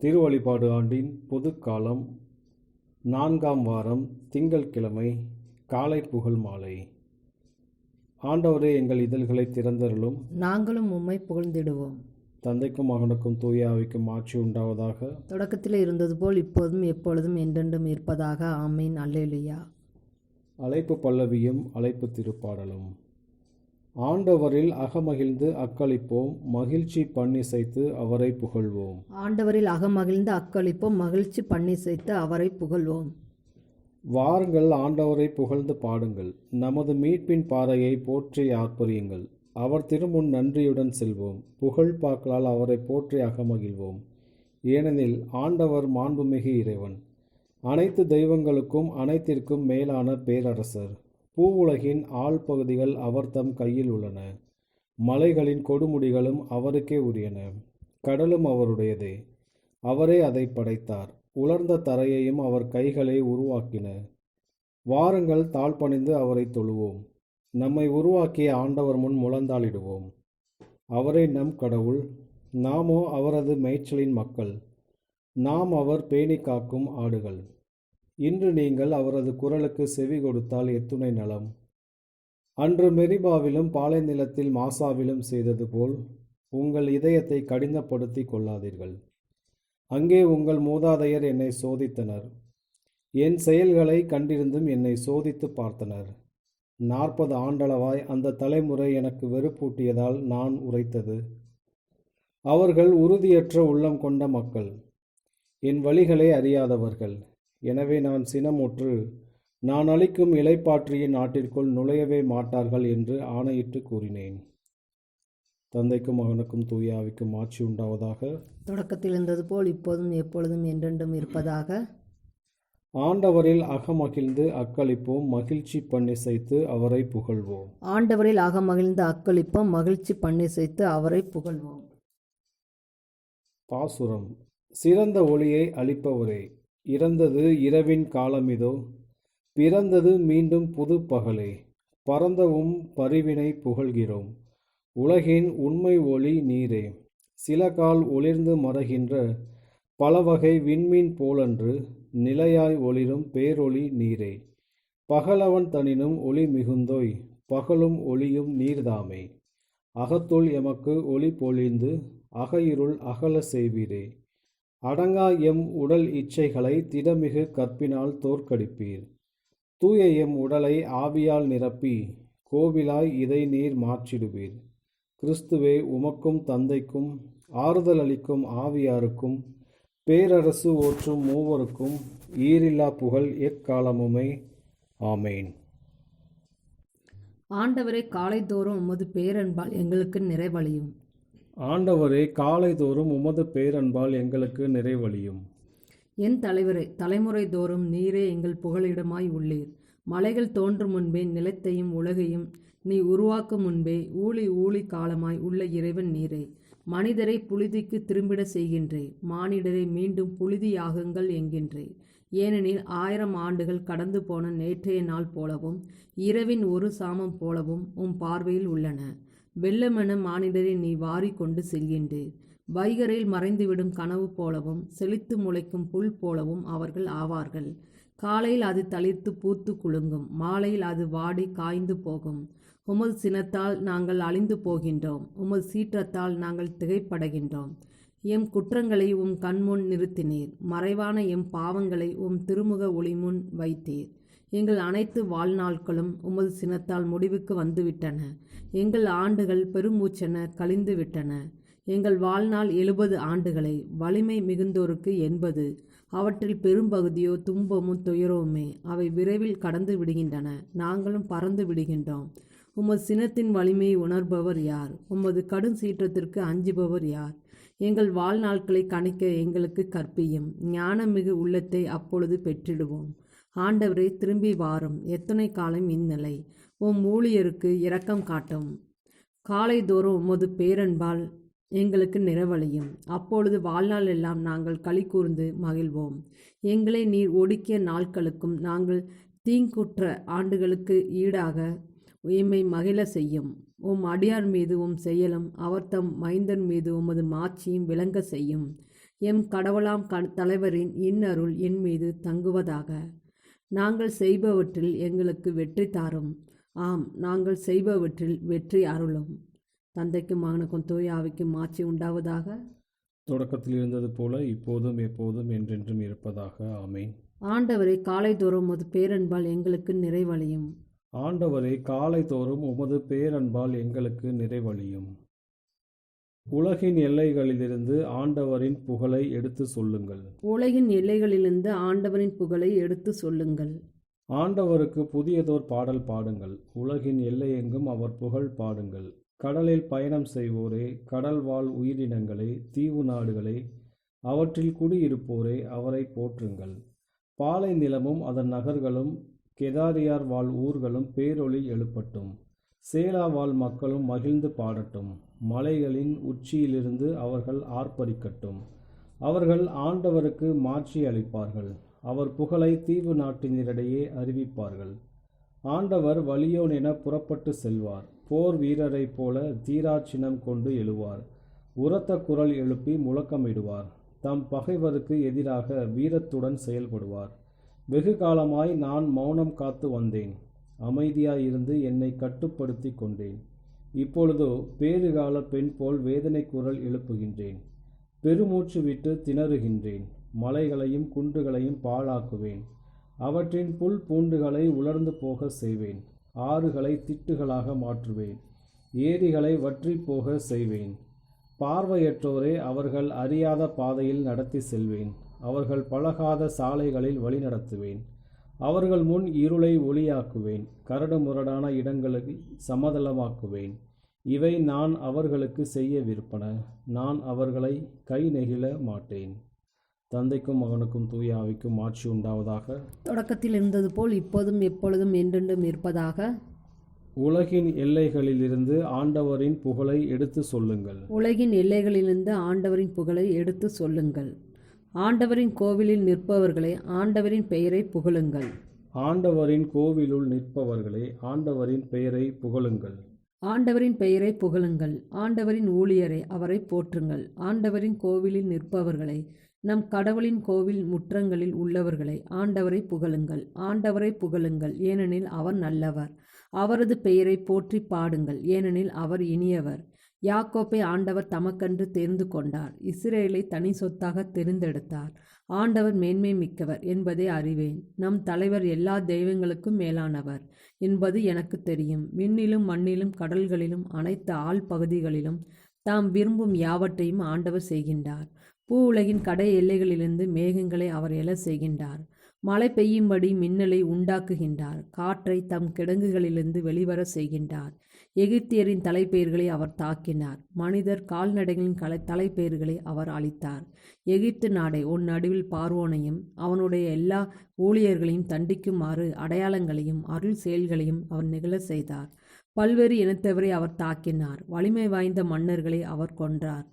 திருவழிபாடு ஆண்டின் பொதுக்காலம் 4ஆம் வாரம் திங்கட்கிழமை காலை புகழ் மாலை. ஆண்டவரே, எங்கள் இதழ்களை திறந்தருளும், நாங்களும் உம்மை புகழ்ந்திடுவோம். தந்தைக்கும் மகனுக்கும் தூய ஆவிக்கும் ஆட்சி உண்டாவதாக. தொடக்கத்தில் இருந்தது போல் இப்போதும் எப்பொழுதும் என்றென்றும் இருப்பதாக. ஆமீன். அல்லேலூயா. அழைப்பு பல்லவியும் அழைப்பு திருப்பாடலும். ஆண்டவரில் அகமகிழ்ந்து அக்களிப்போம், மகிழ்ச்சி பண்ணிசைத்து அவரை புகழ்வோம். ஆண்டவரில் அகமகிழ்ந்து அக்களிப்போம், மகிழ்ச்சி பண்ணிசைத்து அவரை புகழ்வோம். வாருங்கள், ஆண்டவரை புகழ்ந்து பாடுங்கள். நமது மீட்பின் பாறையை போற்றி ஆர்ப்பரியுங்கள். அவர் திருமுன் நன்றியுடன் செல்வோம். புகழ் பாக்களால் அவரை போற்றி அகமகிழ்வோம். ஏனெனில் ஆண்டவர் மாண்புமிகு இறைவன், அனைத்து தெய்வங்களுக்கும் அனைத்திற்கும் மேலான பேரரசர். பூவுலகின் ஆழ்பகுதிகள் அவர் தம் கையில் உள்ளன. மலைகளின் கொடுமுடிகளும் அவருக்கே உரியன. கடலும் அவருடையதே, அவரே அதை படைத்தார். உலர்ந்த தரையையும் அவர் கைகளே உருவாக்கின. வாருங்கள், தாழ்பணிந்து அவரை தொழுவோம். நம்மை உருவாக்கிய ஆண்டவர் முன் முழந்தாளிடுவோம். அவரே நம் கடவுள், நாமோ அவரது மேய்ச்சலின் மக்கள். நாம் அவர் பேணி காக்கும் ஆடுகள். இன்று நீங்கள் அவரது குரலுக்கு செவி கொடுத்தால் எத்துணை நலம். அன்று மெரிபாவிலும் பாலை நிலத்தில் மாசாவிலும் செய்தது போல் உங்கள் இதயத்தை கடினப்படுத்தி கொள்ளாதீர்கள். அங்கே உங்கள் மூதாதையர் என்னை சோதித்தனர். என் செயல்களை கண்டிருந்தும் என்னை சோதித்து பார்த்தனர். 40 ஆண்டளவாய் அந்த தலைமுறை எனக்கு வெறுப்பூட்டியதால் நான் உரைத்தது. அவர்கள் உறுதியற்ற உள்ளம் கொண்ட மக்கள், என் வழிகளை அறியாதவர்கள். எனவே நான் சினமுற்று, நான் அளிக்கும் இளைப்பாற்றியின் நாட்டிற்குள் நுழையவே மாட்டார்கள் என்று ஆணையிட்டு கூறினேன். தந்தைக்கும் மகனுக்கும் தூய ஆவிக்கும் ஆட்சி உண்டாவதாக. தொடக்கத்தில் இருந்தது போல் இப்போதும் எப்பொழுதும் என்றென்றும் இருப்பதாக. ஆண்டவரில் அகமகிழ்ந்து அக்களிப்போம், மகிழ்ச்சி பண்ணிசைத்து அவரை புகழ்வோம். ஆண்டவரில் அகமகிழ்ந்து அக்களிப்போம், மகிழ்ச்சி பண்ணிசைத்து அவரை புகழ்வோம். பாசுரம். சிறந்த ஒளியை அளிப்பவரே, இறந்தது இரவின் காலமிதோ, பிறந்தது மீண்டும் புது பகலே. பரந்தவும் பரிவினை புகழ்கிறோம், உலகின் உண்மை ஒளி நீரே. சில கால் ஒளிர்ந்து மறைகின்ற பலவகை விண்மீன் போலன்று, நிலையாய் ஒளிரும் பேரொளி நீரே. பகலவன் தனினும் ஒளி மிகுந்தோய், பகலும் ஒளியும் நீர்தாமே. அகத்துள் எமக்கு ஒளி பொழிந்து, அகையிருள் அகல செய்வீரே. அடங்கா எம் உடல் இச்சைகளை திடமிகு கற்பினால் தோற்கடிப்பீர். தூய எம் உடலை ஆவியால் நிரப்பி, கோவிலாய் இதை நீர் மாற்றிடுவீர். கிறிஸ்துவே, உமக்கும் தந்தைக்கும் ஆறுதல் அளிக்கும் ஆவியாருக்கும் பேரரசு ஓற்றும் மூவருக்கும் ஈரில்லா புகழ் எக்காலமுமே. ஆமேன். ஆண்டவரே, காலைதோறும் உமது பேரன்பால் எங்களுக்கு நிறைவளியும். ஆண்டவரே, காலைதோறும் உமது பேரன்பால் எங்களுக்கு நிறைவளியும். என் தலைவரே, தலைமுறை தோறும் நீரே எங்கள் புகலிடமாய் உள்ளீர். மலைகள் தோன்றும் முன்பே நிலத்தையும் உலகையும் நீ உருவாக்கும் முன்பே ஊழி காலமாய் உள்ள இறைவன் நீரே. மனிதரை புழுதிக்கு திரும்பிட செய்கின்றே, மானிடரை மீண்டும் புழுதியாகுங்கள் என்கின்றே. ஏனெனில் 1000 ஆண்டுகள் கடந்து போன நேற்றைய நாள் போலவும் இரவின் ஒரு சாமம் போலவும் உம் பார்வையில் உள்ளன. வெள்ளமென மானிடரை நீ வாரி கொண்டு செல்கின்றீர். வைகரையில் மறைந்துவிடும் கனவு போலவும் செழித்து முளைக்கும் புல் போலவும் அவர்கள் ஆவார்கள். காலையில் அது தளிர்த்து பூத்து குலுங்கும், மாலையில் அது வாடி காய்ந்து போகும். உமது சினத்தால் நாங்கள் அழிந்து போகின்றோம், உமது சீற்றத்தால் நாங்கள் திகைப்படைகின்றோம். எம் குற்றங்களை உம் கண்முன் நிறுத்தினீர், மறைவான எம் பாவங்களை உம் திருமுக ஒளிமுன் வைத்தீர். எங்கள் அனைத்து வாழ்நாட்களும் உமது சினத்தால் முடிவுக்கு வந்துவிட்டன. எங்கள் ஆண்டுகள் பெருமூச்சென கழிந்து விட்டன. எங்கள் வாழ்நாள் 70 ஆண்டுகளை, வலிமை மிகுந்தோருக்கு 80. அவற்றில் பெரும்பகுதியோ துன்பமும் துயரவுமே. அவை விரைவில் கடந்து விடுகின்றன, நாங்களும் பறந்து விடுகின்றோம். உமது சினத்தின் வலிமையை உணர்பவர் யார்? உமது கடும் சீற்றத்திற்கு அஞ்சுபவர் யார்? எங்கள் வாழ்நாட்களை கணிக்க எங்களுக்கு கற்பியும். ஞானமிகு உள்ளத்தை அப்பொழுது பெற்றிடுவோம். ஆண்டவரே, திரும்பி வாரும். எத்தனை காலம் இந்நிலை? உம் ஊழியருக்கு இரக்கம் காட்டும். காலைதோறும் உமது பேரன்பால் எங்களுக்கு நிறைவளியும். அப்பொழுது வாழ்நாள் எல்லாம் நாங்கள் களி கூர்ந்து மகிழ்வோம். எங்களை நீர் ஒடுக்கிய நாட்களுக்கும் நாங்கள் தீங்குற்ற ஆண்டுகளுக்கு ஈடாக எம்மை மகிழ செய்யும். உம் அடியார் மீது உம் செயலும் அவர் தம் மைந்தன் மீது உமது மாட்சியும் விளங்க செய்யும். எம் கடவுளாம் தலைவரின் இன்னருள் என் மீது தங்குவதாக. நாங்கள் செய்பவற்றில் எங்களுக்கு வெற்றி தாரும். ஆம், நாங்கள் செய்பவற்றில் வெற்றி அருளும். தந்தைக்கும் மகனுக்கும் தூய ஆவிக்கும் மாட்சி உண்டாவதாக. தொடக்கத்தில் இருந்தது போல இப்போதும் எப்போதும் என்றென்றும் இருப்பதாக. ஆமேன். ஆண்டவரை காலைதோறும் உமது பேரன்பால் எங்களுக்கு நிறைவழியும். ஆண்டவரே, காலைதோறும் உமது பேரன்பால் எங்களுக்கு நிறைவழியும். உலகின் எல்லைகளிலிருந்து ஆண்டவரின் புகழை எடுத்து சொல்லுங்கள். உலகின் எல்லைகளிலிருந்து ஆண்டவரின் புகழை எடுத்து சொல்லுங்கள். ஆண்டவருக்கு புதியதோர் பாடல் பாடுங்கள். உலகின் எல்லையெங்கும் அவர் புகழ் பாடுங்கள். கடலில் பயணம் செய்வோரே, கடல் வாழ் உயிரினங்களே, தீவு நாடுகளே, அவற்றில் குடியிருப்போரே, அவரை போற்றுங்கள். பாலை நிலமும் அதன் நகர்களும் கெதாரியார் வாழ் ஊர்களும் பேரொளி எழுப்பட்டும். சேலா வாழ் மக்களும் மகிழ்ந்து பாடட்டும். மலைகளின் உச்சியிலிருந்து அவர்கள் ஆர்ப்பரிக்கட்டும். அவர்கள் ஆண்டவருக்கு மாட்சி அளிப்பார்கள். அவர் புகழை தீவு நாட்டினரிடையே அறிவிப்பார்கள். ஆண்டவர் வலியோன் என புறப்பட்டு செல்வார். போர் வீரரைப் போல தீராச்சினம் கொண்டு எழுவார். உரத்த குரல் எழுப்பி முழக்கமிடுவார். தம் பகைவருக்கு எதிராக வீரத்துடன் செயல்படுவார். வெகு காலமாய் நான் மௌனம் காத்து வந்தேன். அமைதியாயிருந்து என்னை கட்டுப்படுத்தி கொண்டேன். இப்பொழுதோ பேறுகால பெண் போல் வேதனை குரல் எழுப்புகின்றேன். பெருமூச்சு விட்டு திணறுகின்றேன். மலைகளையும் குன்றுகளையும் பாழாக்குவேன். அவற்றின் புல் பூண்டுகளை உலர்ந்து போக செய்வேன். ஆறுகளை திட்டுகளாக மாற்றுவேன். ஏரிகளை வற்றி போக செய்வேன். பார்வையற்றோரை அவர்கள் அறியாத பாதையில் நடத்தி செல்வேன். அவர்கள் பழகாத சாலைகளில் வழிநடத்துவேன். அவர்கள் முன் இருளை ஒளியாக்குவேன். கரடு முரடான இடங்களை சமதளமாக்குவேன். இவை நான் அவர்களுக்கு செய்யவிருப்பன. நான் அவர்களை கை நெகிழ மாட்டேன். தந்தைக்கும் மகனுக்கும் தூய ஆவிக்கும் மாட்சி உண்டாவதாக. தொடக்கத்தில் இருந்தது போல் இப்போதும் எப்பொழுதும் என்றென்றும் இருப்பதாக. உலகின் எல்லைகளிலிருந்து ஆண்டவரின் புகழை எடுத்து சொல்லுங்கள். உலகின் எல்லைகளிலிருந்து ஆண்டவரின் புகழை எடுத்து சொல்லுங்கள். ஆண்டவரின் கோவிலில் நிற்பவர்களே, ஆண்டவரின் பெயரை புகழுங்கள். ஆண்டவரின் கோவிலுள் நிற்பவர்களே, ஆண்டவரின் பெயரை புகழுங்கள். ஆண்டவரின் பெயரை புகழுங்கள். ஆண்டவரின் ஊழியரை, அவரை போற்றுங்கள். ஆண்டவரின் கோவிலில் நிற்பவர்களை, நம் கடவுளின் கோவில் முற்றங்களில் உள்ளவர்களை, ஆண்டவரை புகழுங்கள். ஆண்டவரை புகழுங்கள், ஏனெனில் அவர் நல்லவர். அவரது பெயரை போற்றி பாடுங்கள், ஏனெனில் அவர் இனியவர். யாக்கோப்பை ஆண்டவர் தமக்கென்று தெரிந்து கொண்டார். இஸ்ரேலை தனி சொத்தாக தெரிந்தெடுத்தார். ஆண்டவர் மேன்மை மிக்கவர் என்பதை அறிவேன். நம் தலைவர் எல்லா தெய்வங்களுக்கும் மேலானவர் என்பது எனக்கு தெரியும். விண்ணிலும் மண்ணிலும் கடல்களிலும் அனைத்து ஆழ் பகுதிகளிலும் தாம் விரும்பும் யாவற்றையும் ஆண்டவர் செய்கின்றார். பூ உலகின் கடை எல்லைகளிலிருந்து மேகங்களை அவர் எழ செய்கின்றார். மழை பெய்யும்படி மின்னலை உண்டாக்குகின்றார். காற்றை தம் கிடங்குகளிலிருந்து வெளிவர செய்கின்றார். எகிப்தியரின் தலைப்பெயர்களை அவர் தாக்கினார். மனிதர் கால்நடைகளின் தலைப்பெயர்களை அவர் அளித்தார். எகிப்து நாடே, உன் நடுவில் பார்வோனையும் அவனுடைய எல்லா ஊழியர்களையும் தண்டிக்குமாறு அடையாளங்களையும் அருள் செயல்களையும் அவர் நிகழ செய்தார். பல்வேறு இனத்தவரை அவர் தாக்கினார். வலிமை வாய்ந்த மன்னர்களை அவர் கொன்றார்.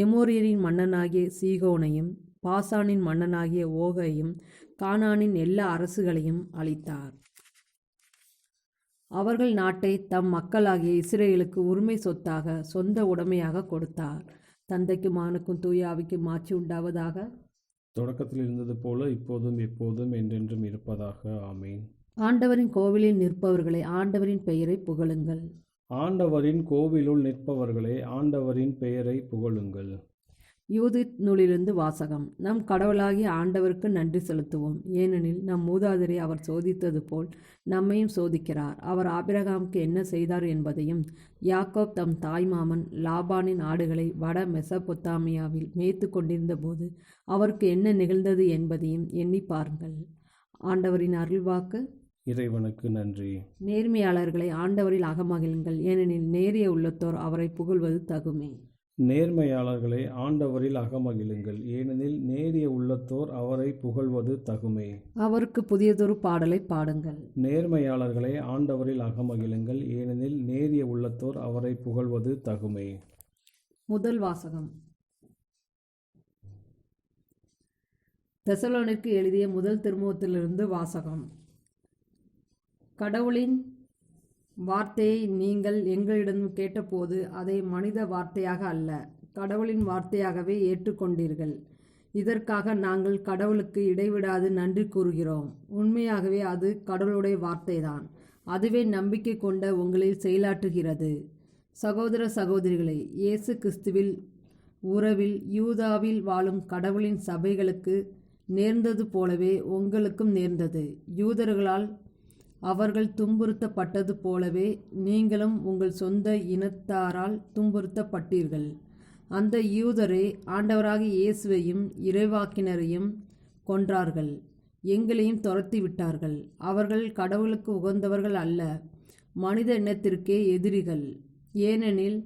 எமோரியரின் மன்னனாகிய சீகோனையும் பாசானின் மன்னனாகிய ஓகையும் கானானின் எல்லா அரசுகளையும் அளித்தார். அவர்கள் நாட்டை தம் மக்களாகிய இஸ்ரேலுக்கு உரிமை சொத்தாக சொந்த உடைமையாக கொடுத்தார். தந்தைக்கும் மகனுக்கும் தூய ஆவிக்கும் மாட்சி உண்டாவதாக. தொடக்கத்தில் இருந்தது போல இப்போதும் எப்போதும் என்றென்றும் இருப்பதாக. ஆமேன். ஆண்டவரின் கோவிலில் நிற்பவர்களை, ஆண்டவரின் பெயரை புகழுங்கள். ஆண்டவரின் கோவிலுள் நிற்பவர்களே, ஆண்டவரின் பெயரை புகழுங்கள். யூதித் நூலிலிருந்து வாசகம். நம் கடவுளாகிய ஆண்டவருக்கு நன்றி செலுத்துவோம். ஏனெனில் நம் மூதாதையரை அவர் சோதித்தது போல் நம்மையும் சோதிக்கிறார். அவர் ஆபிரகாமுக்கு என்ன செய்தார் என்பதையும், யாக்கோப் தம் தாய்மாமன் லாபானின் ஆடுகளை வட மெசபொத்தாமியாவில் மேய்த்து கொண்டிருந்த போது அவருக்கு என்ன நிகழ்ந்தது என்பதையும் எண்ணி பாருங்கள். ஆண்டவரின் அருள்வாக்கு. இறைவனுக்கு நன்றி. நேர்மையாளர்களை ஆண்டவரில் அகமகிழுங்கள், ஏனெனில் நேரிய உள்ளத்தோர் அவரை புகழ்வது தகுமே. நேர்மையாளர்களை ஆண்டவரில் அகமகிழுங்கள், ஏனெனில் நேரிய உள்ளத்தோர் அவரை புகழ்வது தகுமே. அவருக்கு புதியதொரு பாடலை பாடுங்கள். நேர்மையாளர்களை ஆண்டவரில் அகமகிழுங்கள், ஏனெனில் நேரிய உள்ளத்தோர் அவரை புகழ்வது தகுமே. முதல் வாசகம். தெசலோனிக்கு எழுதிய முதல் திருமுகத்திலிருந்து வாசகம். கடவுளின் வார்த்தையை நீங்கள் எங்களிடம் கேட்டபோது அதை மனித வார்த்தையாக அல்ல, கடவுளின் வார்த்தையாகவே ஏற்றுக்கொண்டீர்கள். இதற்காக நாங்கள் கடவுளுக்கு இடைவிடாது நன்றி கூறுகிறோம். உண்மையாகவே அது கடவுளுடைய வார்த்தைதான். அதுவே நம்பிக்கை கொண்ட உங்களில் செயலாற்றுகிறது. சகோதர சகோதரிகளே, இயேசு கிறிஸ்துவில் உறவில் யூதாவில் வாழும் கடவுளின் சபைகளுக்கு நேர்ந்தது போலவே உங்களுக்கும் நேர்ந்தது. யூதர்களால் அவர்கள் துன்புறுத்தப்பட்டது போலவே நீங்களும் உங்கள் சொந்த இனத்தாரால் துன்புறுத்தப்பட்டீர்கள். அந்த யூதரே ஆண்டவராகிய இயேசுவையும் இறைவாக்கினரையும் கொன்றார்கள், எங்களையும் துரத்தி விட்டார்கள். அவர்கள் கடவுளுக்கு உகந்தவர்கள் அல்ல, மனித இனத்திற்கே எதிரிகள். ஏனெனில்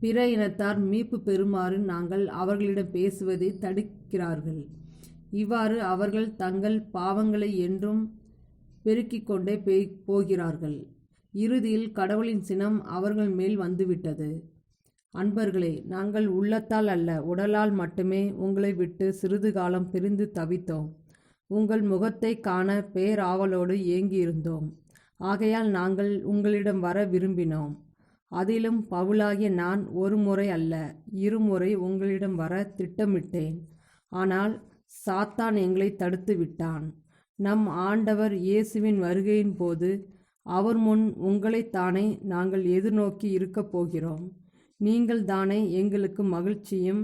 பிற இனத்தார் மீட்பு பெறுமாறு நாங்கள் அவர்களிடம் பேசுவதை தடுக்கிறார்கள். இவ்வாறு அவர்கள் தங்கள் பாவங்களை என்றும் பெருக்கிக் கொண்டே போகிறார்கள். இறுதியில் கடவுளின் சினம் அவர்கள் மேல் வந்துவிட்டது. அன்பர்களே, நாங்கள் உள்ளத்தால் அல்ல, உடலால் மட்டுமே உங்களை விட்டு சிறிது காலம் பிரிந்து தவித்தோம். உங்கள் முகத்தை காண பேராவலோடு ஏங்கியிருந்தோம். ஆகையால் நாங்கள் உங்களிடம் வர விரும்பினோம். அதிலும் பவுலாகிய நான் ஒரு முறை அல்ல, இருமுறை உங்களிடம் வர திட்டமிட்டேன். ஆனால் சாத்தான் எங்களை தடுத்து விட்டான். நம் ஆண்டவர் இயேசுவின் வருகையின் போது அவர் முன் உங்களைத்தானே நாங்கள் எதிர்நோக்கி இருக்கப் போகிறோம். நீங்கள் தானே எங்களுக்கு மகிழ்ச்சியும்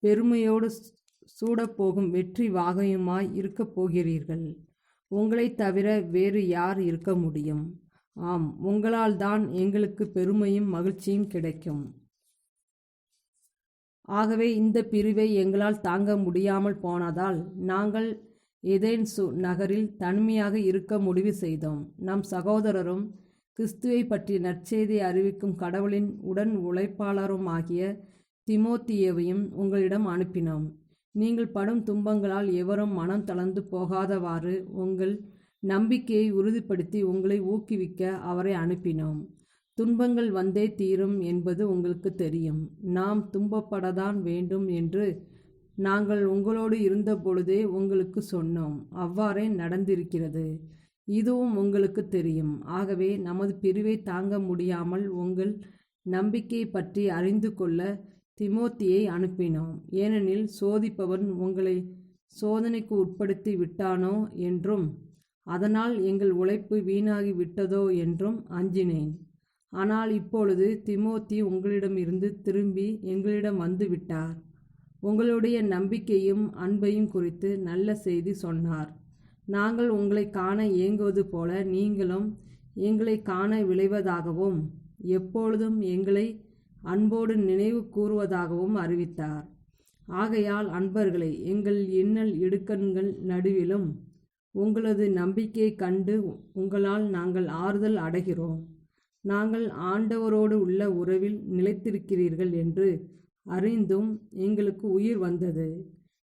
பெருமையோடு சூடப்போகும் வெற்றி வாகையுமாய் இருக்கப் போகிறீர்கள். உங்களைத் தவிர வேறு யார் இருக்க முடியும்? ஆம், உங்களால் தான் எங்களுக்கு பெருமையும் மகிழ்ச்சியும் கிடைக்கும். ஆகவே இந்த பிரிவை எங்களால் தாங்க முடியாமல் போனதால் நாங்கள் ஏதென்சு நகரில் தனிமையாக இருக்க முடிவு செய்தோம். நம் சகோதரரும் கிறிஸ்துவை பற்றிய நற்செய்தியை அறிவிக்கும் கடவுளின் உடன் உழைப்பாளருமாகிய தீமோத்தேயுவையும் உங்களிடம் அனுப்பினோம். நீங்கள் படும் துன்பங்களால் எவரும் மனம் தளர்ந்து போகாதவாறு உங்கள் நம்பிக்கையை உறுதிப்படுத்தி உங்களை ஊக்குவிக்க அவரை அனுப்பினோம். துன்பங்கள் வந்தே தீரும் என்பது உங்களுக்கு தெரியும். நாம் துன்பப்படத்தான் வேண்டும் என்று நாங்கள் உங்களோடு இருந்தபொழுதே உங்களுக்கு சொன்னோம். அவ்வாறே நடந்திருக்கிறது. இதுவும் உங்களுக்கு தெரியும். ஆகவே நமது பிரிவை தாங்க முடியாமல் உங்கள் நம்பிக்கையை பற்றி அறிந்து கொள்ள தீமோத்தேயுவை அனுப்பினோம். ஏனெனில் சோதிப்பவன் உங்களை சோதனைக்கு உட்படுத்தி விட்டானோ என்றும் அதனால் எங்கள் உழைப்பு வீணாகி விட்டதோ என்றும் அஞ்சினேன். ஆனால் இப்பொழுது தீமோத்தேயு உங்களிடமிருந்து திரும்பி எங்களிடம் வந்து விட்டார். உங்களுடைய நம்பிக்கையும் அன்பையும் குறித்து நல்ல செய்தி சொன்னார். நாங்கள் உங்களை காண ஏங்குவது போல நீங்களும் எங்களை காண விளைவதாகவும் எப்பொழுதும் எங்களை அன்போடு நினைவு கூறுவதாகவும் அறிவித்தார். ஆகையால் அன்பர்களே, எங்கள் இன்னல் இடுக்கண்கள் நடுவிலும் உங்களது நம்பிக்கையை கண்டு உங்களால் நாங்கள் ஆறுதல் அடைகிறோம். நாங்கள் ஆண்டவரோடு உள்ள உறவில் நிலைத்திருக்கிறீர்கள் என்று அறிந்தும் எங்களுக்கு உயிர் வந்தது.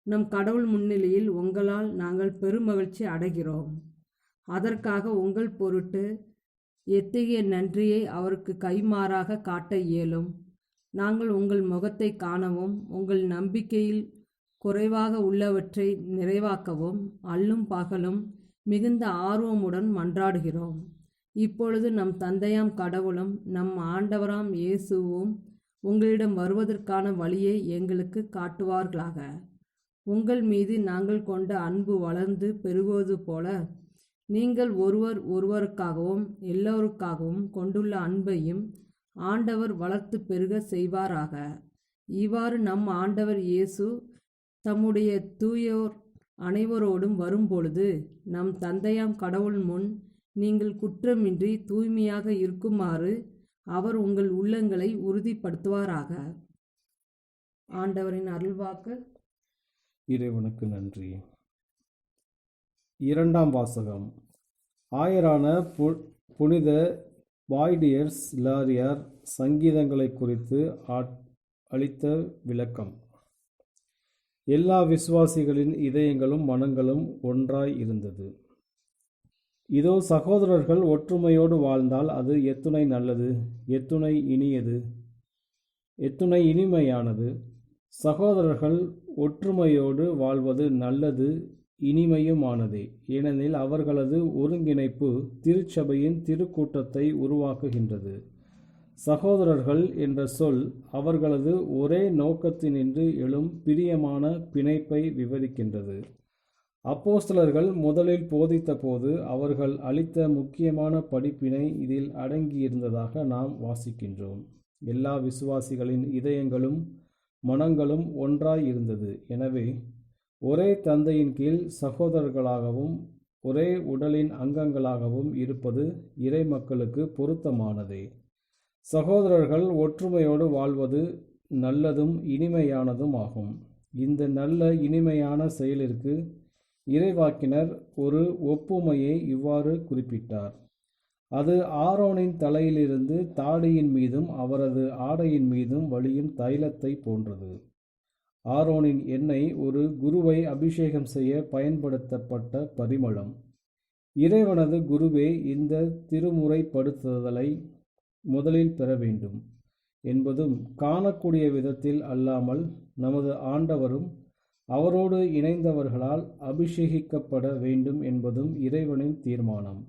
நம் கடவுள் முன்னிலையில் உங்களால் நாங்கள் பெருமகிழ்ச்சி அடைகிறோம். அதற்காக உங்கள் பொருட்டு எத்தகைய நன்றியை அவருக்கு கைமாறாக காட்ட இயலும். நாங்கள் உங்கள் முகத்தை காணவும் உங்கள் நம்பிக்கையில் குறைவாக உள்ளவற்றை நிறைவாக்கவும் அல்லும் பகலும் மிகுந்த ஆர்வமுடன் மன்றாடுகிறோம். இப்பொழுது நம் தந்தையாம் கடவுளும் நம் ஆண்டவராம் இயேசுவும் உங்களிடம் வருவதற்கான வழியை எங்களுக்கு காட்டுவார்களாக. உங்கள் மீது நாங்கள் கொண்ட அன்பு வளர்ந்து பெருகுவது போல நீங்கள் ஒருவர் ஒருவருக்காகவும் எல்லோருக்காகவும் கொண்டுள்ள அன்பையும் ஆண்டவர் வளர்த்து பெருக செய்வாராக. இவ்வாறு நம் ஆண்டவர் இயேசு தம்முடைய தூயோர் அனைவரோடும் வரும்பொழுது நம் தந்தையாம் கடவுள் முன் நீங்கள் குற்றமின்றி தூய்மையாக இருக்குமாறு அவர் உங்கள் உள்ளங்களை உறுதிப்படுத்துவாராக. ஆண்டவரின் அருள்வாக்கு. இறைவனுக்கு நன்றி. இரண்டாம் வாசகம். ஆயரான புனித பாய்டியர்ஸ் லாரியார் சங்கீதங்களை குறித்து அளித்த விளக்கம். எல்லா விசுவாசிகளின் இதயங்களும் மனங்களும் ஒன்றாய் இருந்தது. இதோ சகோதரர்கள் ஒற்றுமையோடு வாழ்ந்தால் அது எத்துணை நல்லது, எத்துணை இனியது, எத்துணை இனிமையானது. சகோதரர்கள் ஒற்றுமையோடு வாழ்வது நல்லது, இனிமையுமானதே. ஏனெனில் அவர்களது ஒருங்கிணைப்பு திருச்சபையின் திருக்கூட்டத்தை உருவாக்குகின்றது. சகோதரர்கள் என்ற சொல் அவர்களது ஒரே நோக்கத்தினின்று எழும் பிரியமான பிணைப்பை விவரிக்கின்றது. அப்போஸ்தலர்கள் முதலில் போதித்த போது அவர்கள் அளித்த முக்கியமான படிப்பினை இதில் அடங்கியிருந்ததாக நாம் வாசிக்கின்றோம். எல்லா விசுவாசிகளின் இதயங்களும் மனங்களும் ஒன்றாய் இருந்தது. எனவே ஒரே தந்தையின் கீழ் சகோதரர்களாகவும் ஒரே உடலின் அங்கங்களாகவும் இருப்பது இறை மக்களுக்கு பொருத்தமானதே. சகோதரர்கள் ஒற்றுமையோடு வாழ்வது நல்லதும் இனிமையானதும் ஆகும். இந்த நல்ல இனிமையான செயலிற்கு இறைவாக்கினர் ஒரு ஒப்புமையை இவ்வாறு குறிப்பிட்டார். அது ஆரோனின் தலையிலிருந்து தாடியின் மீதும் அவரது ஆடையின் மீதும் வழியும் தைலத்தை போன்றது. ஆரோனின் எண்ணெய் ஒரு குருவை அபிஷேகம் செய்ய பயன்படுத்தப்பட்ட பரிமளம். இறைவனது குருவே இந்த திருமுறைப்படுத்துதலை முதலில் பெற வேண்டும் என்பதும், காணக்கூடிய விதத்தில் அல்லாமல் நமது ஆண்டவரும் அவரோடு இணைந்தவர்களால் அபிஷேகிக்கப்பட வேண்டும் என்பதும் இறைவனின் தீர்மானம்.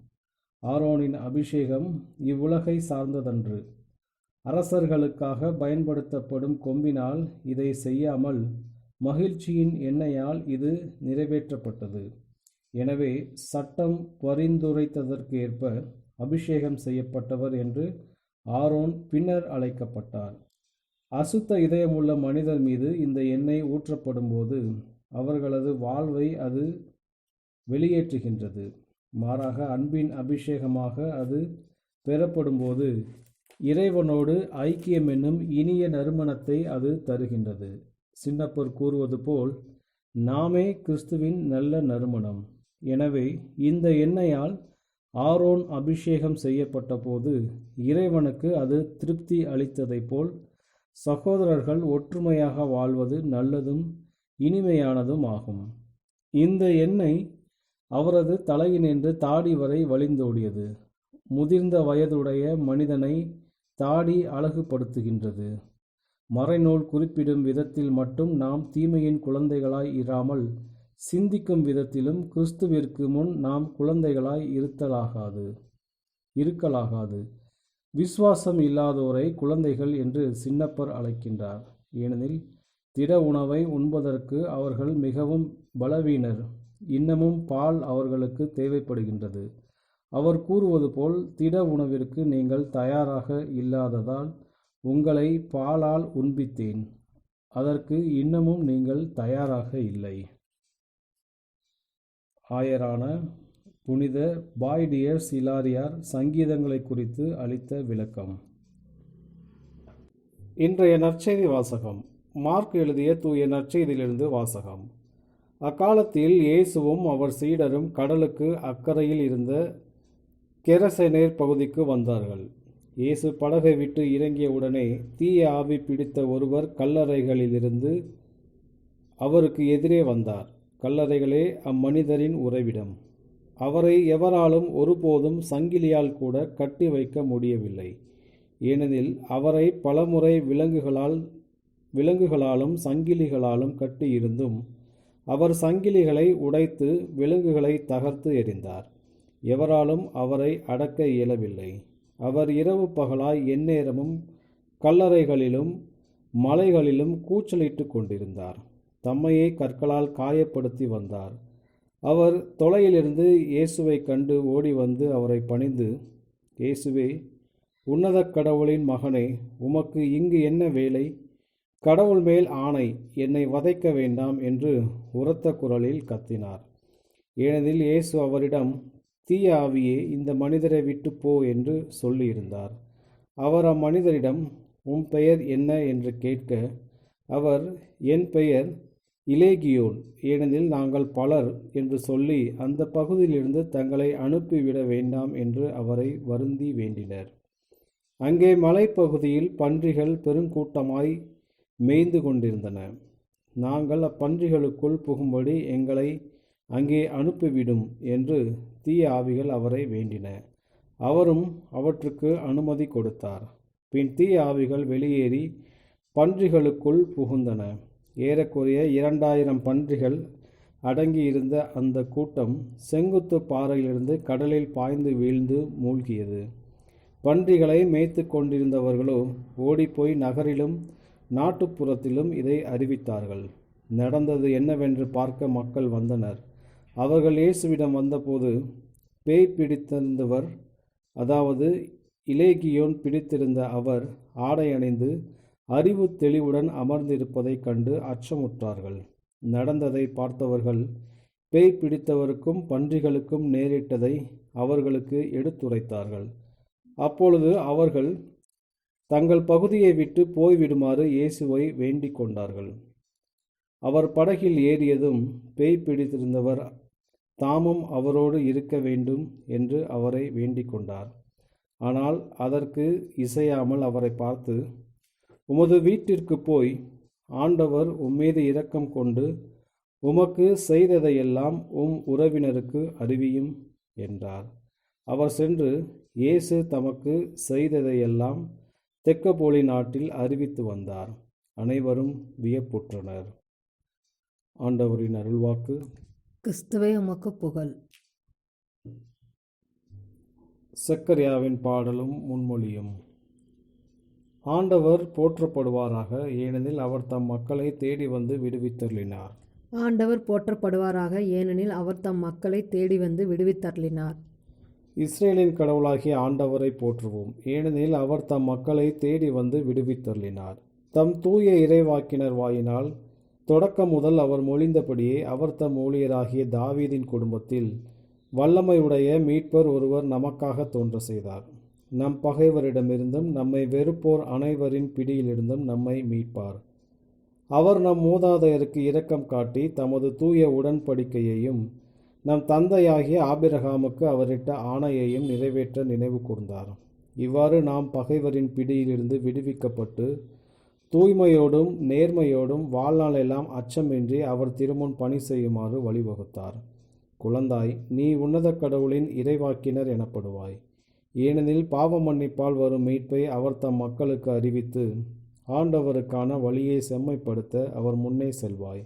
ஆரோனின் அபிஷேகம் இவ்வுலகை சார்ந்ததன்று. அரசர்களுக்காக பயன்படுத்தப்படும் கொம்பினால் இதை செய்யாமல் மகிழ்ச்சியின் எண்ணெயால் இது நிறைவேற்றப்பட்டது. எனவே சட்டம் பரிந்துரைத்ததற்கேற்ப அபிஷேகம் செய்யப்பட்டவர் என்று ஆரோன் பின்னர் அழைக்கப்பட்டார். அசுத்த இதயமுள்ள மனிதர் மீது இந்த எண்ணெய் ஊற்றப்படும் போது அவர்களது வாழ்வை அது வெளியேற்றுகின்றது. மாறாக அன்பின் அபிஷேகமாக அது பெறப்படும்போது இறைவனோடு ஐக்கியம் என்னும் இனிய நறுமணத்தை அது தருகின்றது. சின்னப்பர் கூறுவது போல், நாமே கிறிஸ்துவின் நல்ல நறுமணம். எனவே இந்த எண்ணெயால் ஆரோன் அபிஷேகம் செய்யப்பட்ட போது இறைவனுக்கு அது திருப்தி அளித்ததைப் போல் சகோதரர்கள் ஒற்றுமையாக வாழ்வது நல்லதும் இனிமையானதும் ஆகும். இந்த எண்ணெய் அவரது தலையினின்று தாடி வரை வழிந்தோடியது. முதிர்ந்த வயதுடைய மனிதனை தாடி அழகுபடுத்துகின்றது. மறைநூல் குறிப்பிடும் விதத்தில் மட்டும் நாம் தீமையின் குழந்தைகளாய் இராமல் சிந்திக்கும் விதத்திலும் கிறிஸ்துவிற்கு முன் நாம் குழந்தைகளாய் இருக்கலாகாது. விசுவாசம் இல்லாதோரை குழந்தைகள் என்று சின்னப்பர் அழைக்கின்றார். ஏனெனில் திட உணவை உண்பதற்கு அவர்கள் மிகவும் பலவீனர். இன்னமும் பால் அவர்களுக்கு தேவைப்படுகின்றது. அவர் கூறுவது போல், திட உணவிற்கு நீங்கள் தயாராக இல்லாததால் உங்களை பாலால் உண்பித்தேன். அதற்கு இன்னமும் நீங்கள் தயாராக இல்லை. ஆயரான புனித பாய்டியர்ஸ் இலாரியார் சங்கீதங்களை குறித்து அளித்த விளக்கம். இன்றைய நற்செய்தி வாசகம். மார்க் எழுதிய தூய நற்செய்தியிலிருந்து வாசகம். அக்காலத்தில் இயேசுவும் அவர் சீடரும் கடலுக்கு அக்கறையில் இருந்த கெரசனேர் பகுதிக்கு வந்தார்கள். இயேசு படகை விட்டு இறங்கிய உடனே தீய ஆவி பிடித்த ஒருவர் கல்லறைகளிலிருந்து அவருக்கு எதிரே வந்தார். கல்லறைகளே அம்மனிதரின் உறைவிடம். அவரை எவராலும் ஒருபோதும் சங்கிலியால் கூட கட்டி வைக்க முடியவில்லை. ஏனெனில் அவரை பலமுறை விலங்குகளாலும் சங்கிலிகளாலும் கட்டியிருந்தும் அவர் சங்கிலிகளை உடைத்து விலங்குகளை தகர்த்து எறிந்தார். எவராலும் அவரை அடக்க இயலவில்லை. அவர் இரவு பகலாய் எந்நேரமும் கல்லறைகளிலும் மலைகளிலும் கூச்சலிட்டு கொண்டிருந்தார். தம்மையே கற்களால் காயப்படுத்தி வந்தார். அவர் தொலையிலிருந்து இயேசுவை கண்டு ஓடி வந்து அவரை பணிந்து, இயேசுவே, உன்னத கடவுளின் மகனே, உமக்கு இங்கு என்ன வேலை? கடவுள் மேல் ஆணை, என்னை வதைக்க வேண்டாம் என்று உரத்த குரலில் கத்தினார். ஏனெனில் இயேசு அவரிடம், தீய ஆவியே, இந்த மனிதரை விட்டு போ என்று சொல்லியிருந்தார். அவர் அம்மனிதரிடம், உன் பெயர் என்ன என்று கேட்க, அவர், என் பெயர் இலேகியோன், ஏனெனில் நாங்கள் பலர் என்று சொல்லி அந்த பகுதியிலிருந்து தங்களை அனுப்பிவிட வேண்டாம் என்று அவரை வருந்தி வேண்டினர். அங்கே மலைப்பகுதியில் பன்றிகள் பெருங்கூட்டமாய் மேய்ந்து கொண்டிருந்தன. நாங்கள் அப்பன்றிகளுக்குள் புகும்படி எங்களை அங்கே அனுப்பிவிடும் என்று தீய ஆவிகள் அவரை வேண்டின. அவரும் அவற்றுக்கு அனுமதி கொடுத்தார். பின் தீய ஆவிகள் வெளியேறி பன்றிகளுக்குள் புகுந்தன. ஏறக்குறைய 2000 பன்றிகள் அடங்கியிருந்த அந்த கூட்டம் செங்குத்து பாறையிலிருந்து கடலில் பாய்ந்து வீழ்ந்து மூழ்கியது. பன்றிகளை மேய்த்து கொண்டிருந்தவர்களோ ஓடிப்போய் நகரிலும் நாட்டுப்புறத்திலும் இதை அறிவித்தார்கள். நடந்தது என்னவென்று பார்க்க மக்கள் வந்தனர். அவர்கள் இயேசுவிடம் வந்தபோது பேய் பிடித்திருந்தவர், அதாவது இலேகியோன் பிடித்திருந்த அவர் ஆடை அணிந்து அறிவு தெளிவுடன் அமர்ந்திருப்பதைக் கண்டு அச்சமுற்றார்கள். நடந்ததை பார்த்தவர்கள் பேய் பிடித்தவருக்கும் பன்றிகளுக்கும் நேரிட்டதை அவர்களுக்கு எடுத்துரைத்தார்கள். அப்பொழுது அவர்கள் தங்கள் பகுதியை விட்டு போய்விடுமாறு இயேசுவை வேண்டிக் கொண்டார்கள். அவர் படகில் ஏறியதும் பேய் பிடித்திருந்தவர் தாமும் அவரோடு இருக்க வேண்டும் என்று அவரை வேண்டிக் கொண்டார். ஆனால் அதற்கு இசையாமல் அவரை பார்த்து, உமது வீட்டிற்கு போய் ஆண்டவர் உம்மீது இரக்கம் கொண்டு உமக்கு செய்ததையெல்லாம் உம் உறவினருக்கு அறிவியும் என்றார். அவர் சென்று இயேசு தமக்கு செய்ததையெல்லாம் தெக்கப்போலி நாட்டில் அறிவித்து வந்தார். அனைவரும் வியப்புற்றனர். ஆண்டவரின் அருள்வாக்கு. கிறிஸ்துவே உமக்கு புகழ். சக்கரியாவின் பாடலும் முன்மொழியும். ஆண்டவர் போற்றப்படுவாராக, ஏனெனில் அவர் தம் மக்களை தேடி வந்து விடுவித்தருளினார். ஆண்டவர் போற்றப்படுவாராக, ஏனெனில் அவர் தம் மக்களை தேடி வந்து விடுவித்தருளினார். இஸ்ரேலின் கடவுளாகிய ஆண்டவரை போற்றுவோம், ஏனெனில் அவர் தம் மக்களை தேடி வந்து விடுவித்தருளினார். தம் தூய இறைவாக்கினர் வாயினால் தொடக்கம் முதல் அவர் மொழிந்தபடியே அவர் தம் ஊழியராகிய தாவீதின் குடும்பத்தில் வல்லமையுடைய மீட்பர் ஒருவர் நமக்காக தோன்ற செய்தார். நம் பகைவரிடமிருந்தும் நம்மை வெறுப்போர் அனைவரின் பிடியிலிருந்தும் நம்மை மீட்பார். அவர் நம் மூதாதையருக்கு இரக்கம் காட்டி தமது தூய உடன்படிக்கையையும் நம் தந்தையாகிய ஆபிரகாமுக்கு அவரிட்ட ஆணையையும் நிறைவேற்ற நினைவு கூர்ந்தார். இவ்வாறு நாம் பகைவரின் பிடியிலிருந்து விடுவிக்கப்பட்டு தூய்மையோடும் நேர்மையோடும் வாழ்நாளெல்லாம் அச்சமின்றி அவர் திருமுன் பணி செய்யுமாறு வழிவகுத்தார். குழந்தாய், நீ உன்னத கடவுளின் இறைவாக்கினர் எனப்படுவாய், ஏனெனில் பாவ மன்னிப்பால் வரும் மீட்பை அவர் தம் மக்களுக்கு அறிவித்து ஆண்டவருக்கான வழியை செம்மைப்படுத்த அவர் முன்னே செல்வாய்.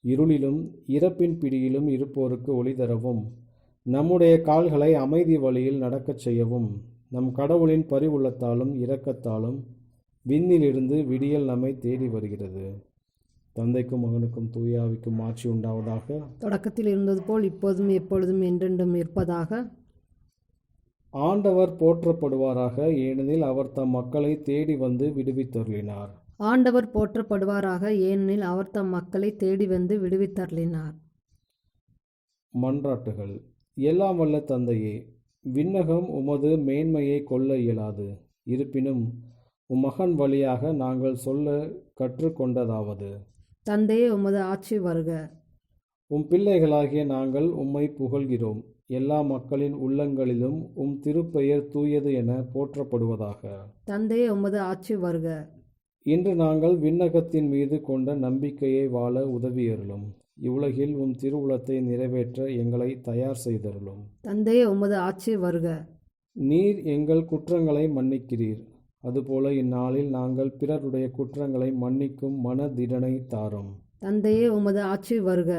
இருளிலும் இறப்பின் பிடியிலும் இருப்போருக்கு ஒளி தரவும் நம்முடைய கால்களை அமைதி வழியில் நடக்கச் செய்யவும் நம் கடவுளின் பரிவுள்ளத்தாலும் இரக்கத்தாலும் விண்ணிலிருந்து விடியல் நம்மை தேடி வருகிறது. தந்தைக்கும் மகனுக்கும் தூய ஆவிக்கும் ஆட்சி உண்டாவதாக. தொடக்கத்தில் இருந்தது போல் இப்போதும் எப்பொழுதும் என்றென்றும் இருப்பதாக. ஆண்டவர் போற்றப்படுவாராக, ஏனெனில் அவர் தம் மக்களை தேடி வந்து விடுவித்தருளினார். ஆண்டவர் போற்றப்படுவாராக, ஏனெனில் அவர் தம் மக்களை தேடி வந்து விடுவித்தருளினார். மன்றாட்டுகள். எல்லாம் வல்ல தந்தையே, விண்ணகம் உமது மேன்மையை கொள்ள இயலாது. இருப்பினும் உம் மகன் வழியாக நாங்கள் சொல்ல கற்றுக்கொண்டதாவது, தந்தையே உமது ஆட்சி வருக. உம் பிள்ளைகளாகிய நாங்கள் உம்மை புகழ்கிறோம். எல்லா மக்களின் உள்ளங்களிலும் உம் திருப்பெயர் தூயது என போற்றப்படுவதாக. தந்தையே உமது ஆட்சி வருக. இன்று நாங்கள் விண்ணகத்தின் மீது கொண்ட நம்பிக்கையை வாழ உதவியருளும். இவ்வுலகில் உம் திருவுளத்தை நிறைவேற்ற எங்களை தயார் செய்தருளும். தந்தையே உமது ஆட்சி வருக. நீர் எங்கள் குற்றங்களை மன்னிக்கிறீர், அதுபோல இந்நாளில் நாங்கள் பிறருடைய குற்றங்களை மன்னிக்கும் மனதிடனை தாரும். தந்தையே உமது ஆட்சி வருக.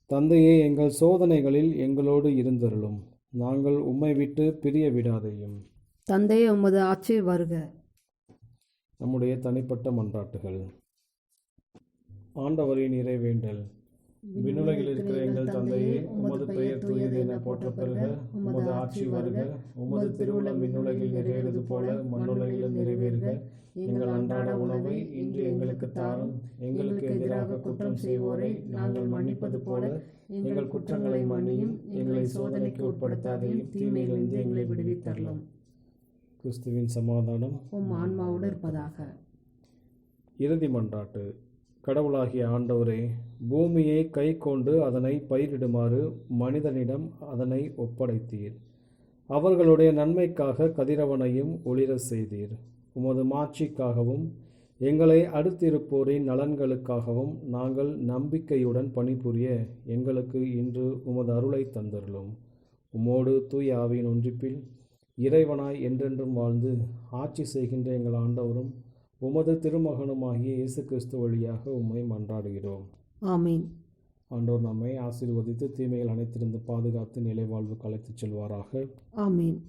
தந்தையே, எங்கள் சோதனைகளில் எங்களோடு இருந்தருளும், நாங்கள் உம்மை விட்டு பிரிய விடாதையும். தந்தையே உமது ஆட்சி வருக. நம்முடைய தனிப்பட்ட மன்றாட்டுகள். ஆண்டவரின் இறைவேண்டல். விண்ணுலகில் இருக்கிற எங்கள் தந்தையே, உமது பெயர் தூயது என போற்றப்பெறுக. உமது ஆட்சி வருக. உமது திருவுளம் விண்ணுலகில் நிறைவேறுவது போல மண்ணுலகிலும் நிறைவேறுக. எங்கள் அன்றாட உணவை இன்று எங்களுக்கு தாரும். எங்களுக்கு எதிராக குற்றம் செய்வோரை நாங்கள் மன்னிப்பது போல எங்கள் குற்றங்களை மன்னியும். எங்களை சோதனைக்கு உட்படுத்தாதையும், தீமையிலிருந்து எங்களை விடுவித்தருளும். கிறிஸ்துவின் சமாதானம் உம் ஆன்மாவோடு இருப்பதாக. இறுதி மன்றாட்டு. கடவுளாகிய ஆண்டவரே, பூமியை கை கொண்டு அதனை பயிரிடுமாறு மனிதனிடம் அதனை ஒப்படைத்தீர். அவர்களுடைய நன்மைக்காக கதிரவனையும் ஒளிர செய்தீர். உமது மாட்சிக்காகவும் எங்களை அடுத்திருப்போரின் நலன்களுக்காகவும் நாங்கள் நம்பிக்கையுடன் பணிபுரிய எங்களுக்கு இன்று உமது அருளை தந்தருளும். உம்மோடு தூய ஆவியின் ஒன்றிப்பில் இறைவனாய் என்றென்றும் வாழ்ந்து ஆட்சி செய்கின்ற எங்கள் ஆண்டவரும் உமது திருமகனுமாகிய இயேசு கிறிஸ்து வழியாக உம்மை மன்றாடுகிறோம். ஆமீன். ஆண்டவர் நம்மை ஆசீர்வதித்து தீமைகள் அனைத்திலிருந்து பாதுகாத்து நிலை வாழ்வுக்கு அழைத்துச் செல்வாராக. ஆமீன்.